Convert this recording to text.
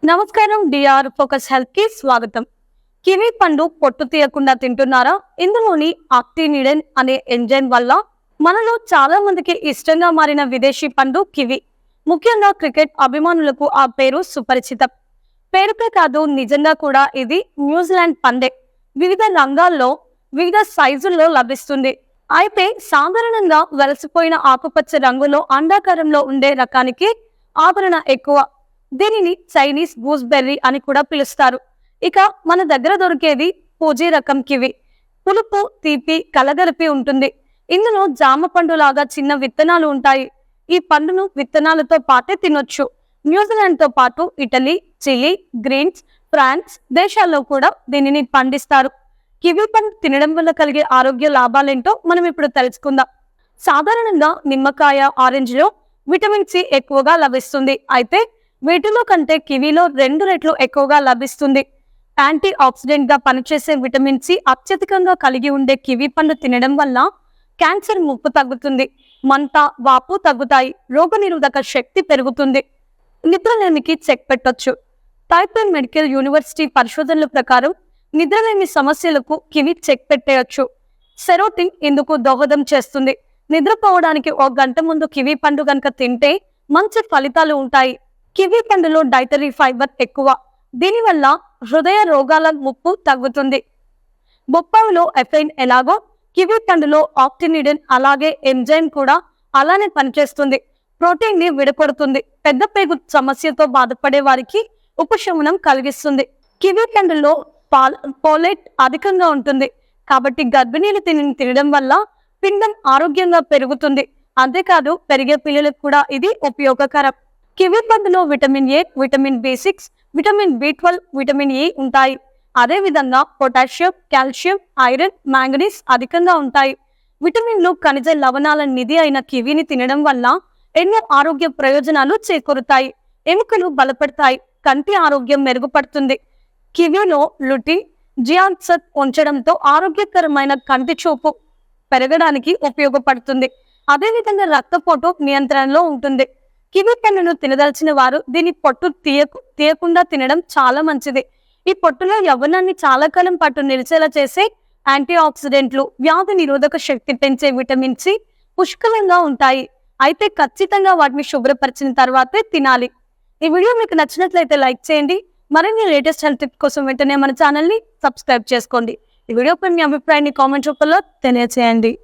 నమస్కారం. DR focus health కి స్వాగతం. కివి పండు పొట్టు తీయకుండా తింటున్నారా? ఇందులోని ఆక్టినిడన్ అనే ఎంజైమ్ వల్ల మనలో చాలా మందికి ఇష్టంగా మారిన విదేశీ పండు కివి. ముఖ్యంగా క్రికెట్ అభిమానులకు ఆ పేరు సుపరిచితం. పేరుకే కాదు, నిజంగా కూడా ఇది న్యూజిలాండ్ పండే. వివిధ రంగాల్లో వివిధ సైజుల్లో లభిస్తుంది. అయితే సాధారణంగా వెలసిపోయిన ఆకుపచ్చ రంగులో అండాకారంలో ఉండే రకానికి ఆదరణ ఎక్కువ. దీనిని చైనీస్ గూస్బెర్రీ అని కూడా పిలుస్తారు. ఇక మన దగ్గర దొరికేది పూజీ రకం కివి. పులుపు తీపి కలగలిపి ఉంటుంది. ఇందులో జామ పండు లాగా చిన్న విత్తనాలు ఉంటాయి. ఈ పండును విత్తనాలతో పాటే తినొచ్చు. న్యూజిలాండ్ తో పాటు ఇటలీ, చిలీ, గ్రీన్స్, ఫ్రాన్స్ దేశాల్లో కూడా దీనిని పండిస్తారు. కివి పండు తినడం వల్ల కలిగే ఆరోగ్య లాభాలేంటో మనం ఇప్పుడు తెలుసుకుందాం. సాధారణంగా నిమ్మకాయ, ఆరెంజ్ లో విటమిన్ సి ఎక్కువగా లభిస్తుంది. అయితే వీటిలో కంటే కివీలో 2 రెట్లు ఎక్కువగా లభిస్తుంది. యాంటీ ఆక్సిడెంట్ గా పనిచేసే విటమిన్ సి అత్యధికంగా కలిగి ఉండే కివి పండు తినడం వల్ల క్యాన్సర్ ముప్పు తగ్గుతుంది. మంట, వాపు తగ్గుతాయి. రోగనిరోధక శక్తి పెరుగుతుంది. నిద్రలేమికి చెక్ పెట్టొచ్చు. టైపర్ మెడికల్ యూనివర్సిటీ పరిశోధనల ప్రకారం నిద్రలేమి సమస్యలకు కివి చెక్ పెట్టేయచ్చు. సెరోటిన్ ఇందుకు దోహదం చేస్తుంది. నిద్రపోవడానికి 1 గంట ముందు కివి పండు గనక తింటే మంచి ఫలితాలు ఉంటాయి. కివి పండులో డైటరీ ఫైబర్ ఎక్కువ. దీనివల్ల హృదయ రోగాల ముప్పు తగ్గుతుంది. బొప్పాయిలో ఎఫైన్ ఎలాగో కివి పండులో ఆక్టినిడన్ అలాగే ఎంజైమ్ కూడా అలానే పనిచేస్తుంది. ప్రోటీన్ ని విడగొడుతుంది. పెద్ద పేగు సమస్యతో బాధపడే వారికి ఉపశమనం కలిగిస్తుంది. కివి పండులో పోలేట్ అధికంగా ఉంటుంది. కాబట్టి గర్భిణీలు తినడం వల్ల పిండం ఆరోగ్యంగా పెరుగుతుంది. అంతేకాదు పెరిగే పిల్లలకు కూడా ఇది ఉపయోగకరం. కివి పండులో vitamin A, vitamin B6, vitamin B12, vitamin E ఉంటాయి. అదేవిధంగా పొటాషియం, కాల్షియం, ఐరన్, మ్యాంగనీస్ అధికంగా ఉంటాయి. విటమిన్లు, ఖనిజ లవణాల నిధి అయిన కివిని తినడం వల్ల ఎన్నో ఆరోగ్య ప్రయోజనాలు చేకూరుతాయి. ఎముకలు బలపడతాయి. కంటి ఆరోగ్యం మెరుగుపడుతుంది. కివిలో లుటిన్, జియాన్సత్ ఉంచడంతో ఆరోగ్యకరమైన కంటి చూపు పెరగడానికి ఉపయోగపడుతుంది. అదేవిధంగా రక్తపోటు నియంత్రణలో ఉంటుంది. కివి పండును తినదలిచిన వారు దీని పొట్టు తీయకుండా తినడం చాలా మంచిది. ఈ పొట్టులో యవ్వనాన్ని చాలా కాలం పాటు నిలిచేలా చేసే యాంటీ ఆక్సిడెంట్లు, వ్యాధి నిరోధక శక్తి పెంచే విటమిన్ సి పుష్కలంగా ఉంటాయి. అయితే ఖచ్చితంగా వాటిని శుభ్రపరిచిన తర్వాతే తినాలి. ఈ వీడియో మీకు నచ్చినట్లయితే లైక్ చేయండి. మరిన్ని లేటెస్ట్ హెల్త్ టిప్స్ కోసం వెంటనే మన ఛానల్ని సబ్స్క్రైబ్ చేసుకోండి. ఈ వీడియోపై మీ అభిప్రాయాన్ని కామెంట్ రూపంలో తెలియజేయండి.